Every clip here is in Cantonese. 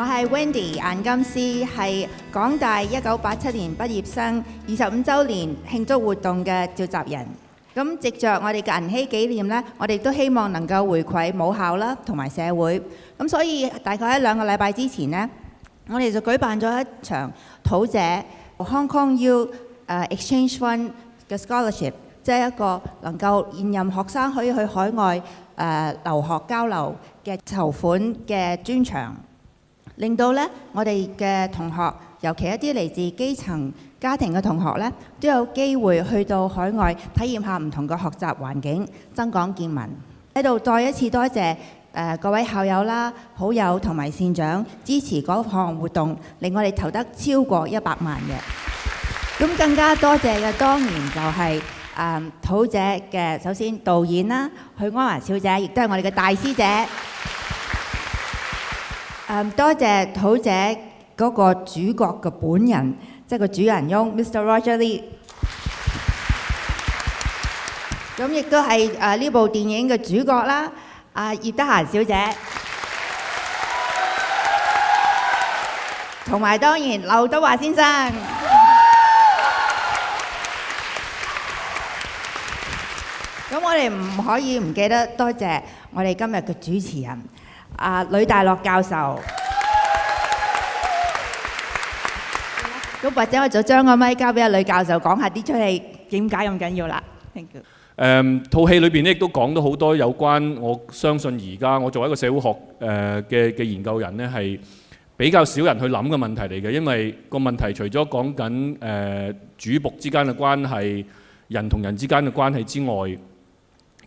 我係 Wendy 顏金絲，係港大1987年畢業生25週年慶祝活動嘅召集人。咁藉着我哋嘅銀禧紀念呢，我哋都希望能夠回饋母校啦，同埋社會。咁所以大概喺2個禮拜之前呢，我哋就舉辦咗一場土姐 Hong Kong U Exchange Fund 嘅 Scholarship， 即係一個能夠現任學生可以去海外留學交流嘅籌款嘅專場，令到呢我哋嘅同學，尤其一啲嚟自基層家庭嘅同學呢，都有機會去到海外體驗下唔同嘅學習環境，增廣見聞。喺度再一次多謝各位校友啦、好友同埋善長支持嗰項活動，令我哋投得超過100萬嘅。咁更加多謝嘅當然就係土姐嘅首先導演啦，許安華小姐，亦都係我哋嘅大師姐。多謝土姐嗰個主角嘅本人，即係個主人翁 Mr. Roger Lee。咁亦都係呢部電影嘅主角啦，葉德嫻小姐，同埋當然劉德華先生。咁我哋唔可以唔記得多謝我哋今日嘅主持人呂大樂教授。咁或者我就將個咪交俾呂教授講下呢出戲點解咁緊要啦。Thank you。套戲裏邊咧亦都講到好多有關，我相信而家我作為一個社會學嘅研究人呢，係比較少人去諗嘅問題嚟嘅，因為個問題除咗講緊主僕之間嘅關係、人同人之間嘅關係之外，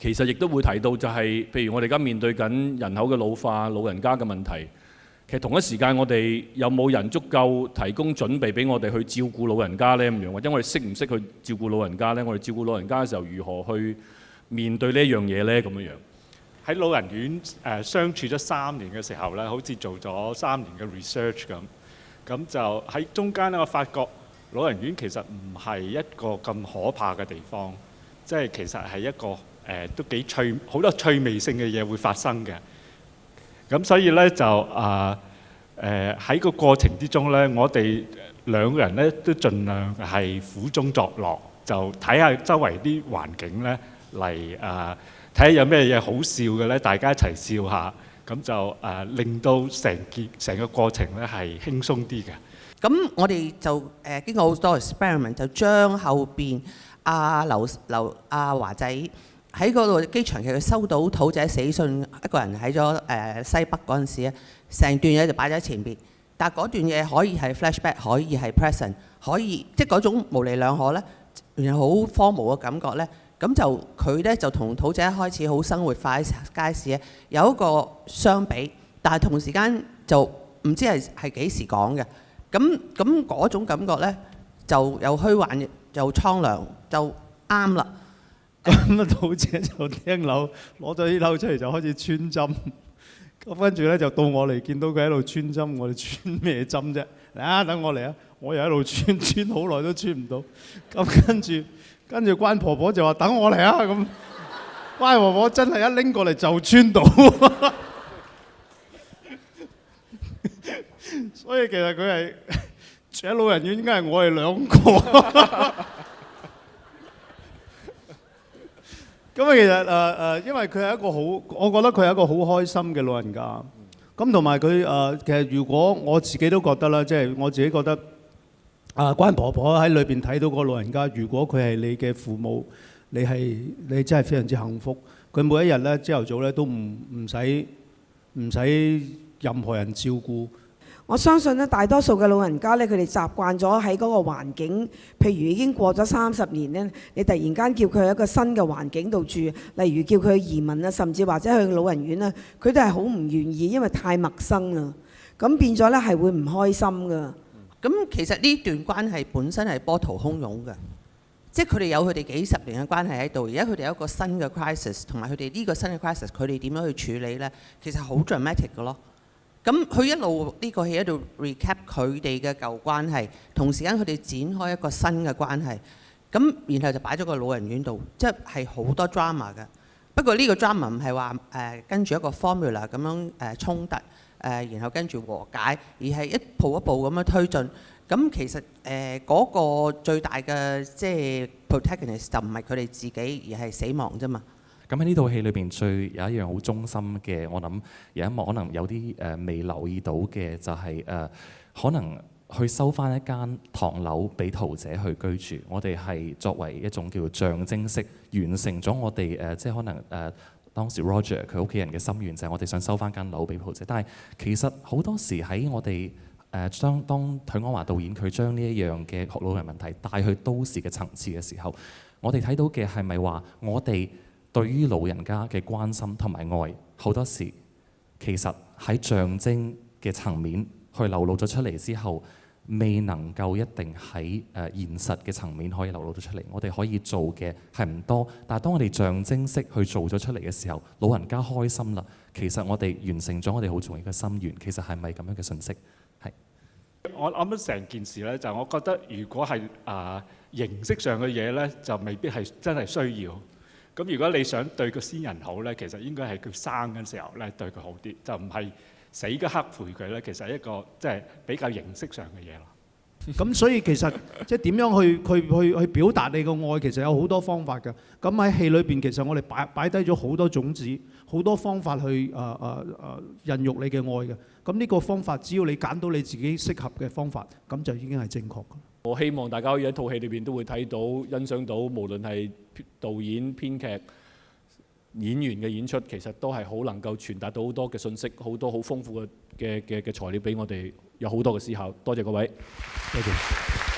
其實亦都會提到就係，譬如我哋而家面對緊人口嘅老化、老人家嘅問題。其實同一時間，我哋有冇人足夠提供準備俾我哋去照顧老人家呢？咁樣，或者我哋識唔識去照顧老人家呢？我哋照顧老人家嘅時候，如何去面對呢一樣嘢呢？咁樣喺老人院相處咗3年嘅時候呢，好似做咗3年嘅 research 咁。咁就喺中間呢，我發覺老人院其實唔係一個咁可怕嘅地方，即係其實係一個都幾好多趣味性嘅嘢會發生嘅。咁所以咧就喺個過程之中咧，我哋2個人咧都盡量係苦中作樂，就睇下周圍啲環境咧嚟睇下有咩嘢好笑嘅咧，大家一齊笑下，咁就令到成個過程咧係輕鬆啲嘅。咁我哋就經過好多 experiment， 就將後邊華仔喺嗰度機場，其實收到土姐死訊，一個人喺咗西北嗰陣時咧，成段嘢就擺咗喺前邊。但係嗰段嘢可以係 flashback， 可以係 present， 可以即係嗰種模棱兩可咧，原來好荒謬嘅感覺咧。咁就佢咧就同土姐一開始好生活化喺街市咧，有一個相比，但係同時間就唔知係幾時講嘅。咁嗰種感覺咧，就又虛幻又蒼涼，就啱啦。咁啊，土姐就聽樓攞咗啲樓出嚟就開始穿針，咁跟住咧就到我嚟見到佢喺度穿針，我哋穿咩針啫？嚟等我嚟啊！我又喺度穿好耐都穿唔到，咁跟住關婆婆就話等我嚟啊！咁關婆婆真係一拎過嚟就穿到，所以其實佢係住喺老人院，應該係我哋2個。咁其實因為佢係一個好，我覺得佢係一個好開心嘅老人家。咁同埋佢其實如果我自己都覺得啦，即係我自己覺得關婆婆喺裏邊睇到個老人家，如果佢係你嘅父母，你真係非常之幸福。佢每一日咧朝頭早咧都唔使任何人照顧。我相信咧，大多數嘅老人家咧，佢哋習慣咗喺嗰個環境，譬如已經過咗30年咧，你突然間叫佢喺一個新嘅環境度住，例如叫佢移民啊，甚至或者去老人院啊，佢都係好唔願意，因為太陌生啦。咁變咗咧係會唔開心噶。咁其實呢段關係本身係波濤洶湧嘅，即係佢哋有佢哋幾十年嘅關係喺度，而家佢哋有一個新嘅 crisis， 同埋佢哋呢個新嘅 crisis， 佢哋點樣去處理咧？其實好 dramatic 嘅咯。咁佢一路呢個戲喺度 recap 佢哋嘅舊關係，同時間佢哋展開一個新嘅關係，咁然後就擺咗個老人院度，即係好多 drama 嘅。不過呢個 drama 唔係話跟住一個 formula 咁樣衝突然後跟住和解，而係一步一步咁樣推進。咁其實嗰個最大嘅即係 protagonist 就唔係佢哋自己，而係死亡啫嘛。咁喺呢套戲裏邊，最有一樣好忠心嘅，我諗有一幕可能有啲未留意到嘅，就係可能去收翻一間唐樓俾桃姐去居住。我哋係作為一種叫做象徵式完成咗我哋即係可能當時 Roger 佢屋企人嘅心願，就係我哋想收翻間樓俾桃姐。但係其實好多時喺我哋當許鞍華導演佢將呢一樣嘅老人問題帶去都市嘅層次嘅時候，我哋睇到嘅係咪話我哋對於老人家嘅關心同埋愛，好多時其實喺象徵嘅層面去流露咗出嚟之後，未能夠一定喺現實嘅層面可以流露到出嚟。我哋可以做嘅係唔多，但係當我哋象徵式去做咗出嚟嘅時候，老人家開心啦。其實我哋完成咗我哋好重要嘅心願。其實係咪咁樣嘅信息？係。我諗成件事咧，就我覺得如果係形式上嘅嘢咧，就未必係真係需要。咁如果你想對個先人好咧，其實應該係佢生嘅時候咧對佢好啲，就唔係死嗰刻陪佢咧。其實係一個即係比較形式上嘅嘢咯。咁所以其實即係點樣去表達你個愛，其實有好多方法㗎。咁喺戲裏邊，其實我哋擺低咗好多種子，好多方法去孕育你嘅愛嘅。咁呢個方法，只要你揀到你自己適合嘅方法，咁就已經係正確㗎。我希望大家可以喺套戲裏邊都會睇到、欣賞到，無論係導演、編劇、演員嘅演出，其實都係好能夠傳達到好多嘅信息，好多好豐富嘅材料俾我哋，有好多嘅思考。多謝各位。多謝。